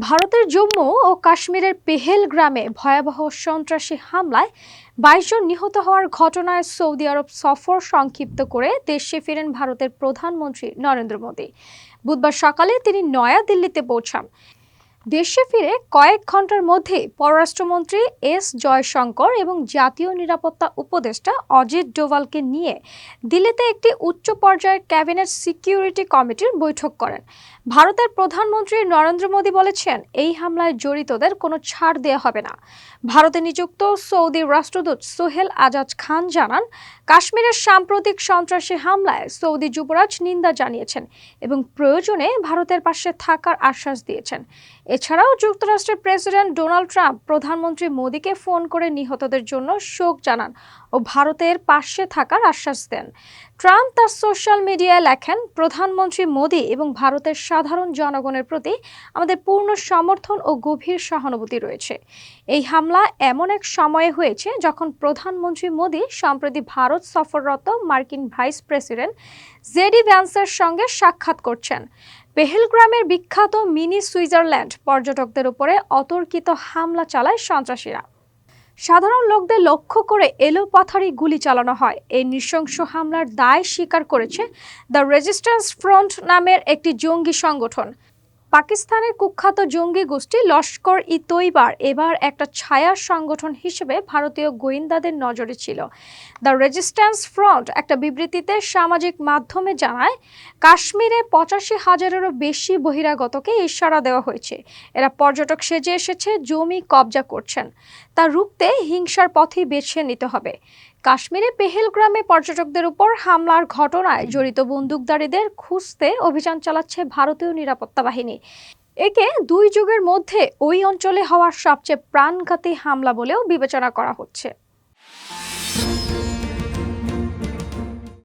ভারতের জম্মু ও কাশ্মীরের পেহেলগ্রামে ভয়াবহ সন্ত্রাসী হামলায় ২২ জন নিহত হওয়ার ঘটনায় সৌদি আরব সফর সংক্ষিপ্ত করে দেশে ফিরেন ভারতের প্রধানমন্ত্রী নরেন্দ্র মোদী। বুধবার সকালে তিনি নয়াদিল্লিতে পৌঁছান। দেশে ফিরে কয়েক ঘন্টার মধ্যেই পররাষ্ট্রমন্ত্রী এস জয়শঙ্কর এবং জাতীয় নিরাপত্তা উপদেষ্টা অজিত ডোভালকে নিয়ে দিল্লিতে একটি উচ্চ পর্যায়ের ক্যাবিনেট সিকিউরিটি কমিটির বৈঠক করেন। ভারতের প্রধানমন্ত্রী নরেন্দ্র মোদী বলেছেন, এই হামলায় জড়িতদের কোনো ছাড় দেওয়া হবে না। ভারতে নিযুক্ত সৌদি রাষ্ট্রদূত সোহেল আজাজ খান জানান, কাশ্মীরের সাম্প্রতিক সন্ত্রাসী হামলায় সৌদি যুবরাজ নিন্দা জানিয়েছেন এবং প্রয়োজনে ভারতের পাশে থাকার আশ্বাস দিয়েছেন। এছাড়াও যুক্তরাষ্ট্রের প্রেসিডেন্ট ডোনাল্ড ট্রাম্প প্রধানমন্ত্রী মোদীকে ফোন করে নিহতদের জন্য শোক জানান ও ভারতের পাশে থাকার আশ্বাস দেন। ট্রাম্প তার সোশ্যাল মিডিয়ায় লেখেন, প্রধানমন্ত্রী মোদী এবং ভারতের সাধারণ জনগণের প্রতি আমাদের পূর্ণ সমর্থন ও গভীর সহানুভূতি রয়েছে। এই হামলা এমন এক সময়ে হয়েছে যখন প্রধানমন্ত্রী মোদী সম্প্রতি ভারত সফররত মার্কিন ভাইস প্রেসিডেন্ট জেডি ভ্যান্সের সঙ্গে সাক্ষাৎ করছেন। পেহেলগ্রামের বিখ্যাত মিনি সুইজারল্যান্ড পর্যটকদের উপরে অতর্কিত হামলা চালায় সন্ত্রাসীরা। সাধারণ লোকদের লক্ষ্য করে এলোপাথারি গুলি চালানো হয়। এই নৃশংস হামলার দায় স্বীকার করেছে দ্য রেজিস্ট্যান্স ফ্রন্ট নামের একটি জঙ্গি সংগঠন। পাকিস্তানের কুখ্যাত জঙ্গি গোষ্ঠী লস্কর ই তৈবার এবার একটা ছায়া সংগঠন হিসেবে ভারতীয় গোয়েন্দাদের নজরে ছিল। দ্য রেজিস্ট্যান্স ফ্রন্ট একটা বিবৃতিতে সামাজিক মাধ্যমে জানায়, কাশ্মীরে ৮৫,০০০-এরও বেশি বহিরাগতকে ইশারা দেওয়া হয়েছে। এরা পর্যটক সেজে এসেছে, জমি কবজা করছেন। তা রুখতে হিংসার পথই বেছে নিতে হবে। কাশ্মীরে পেহেলগ্রামে পর্যটকদের উপর হামলার ঘটনায় জড়িত বন্দুকধারীদের খুঁজতে অভিযান চালাচ্ছে ভারতীয় নিরাপত্তা বাহিনী। একে দুই যুগের মধ্যে ওই অঞ্চলে হওয়া সবচেয়ে প্রাণঘাতী হামলা বলেও বিবেচনা করা হচ্ছে।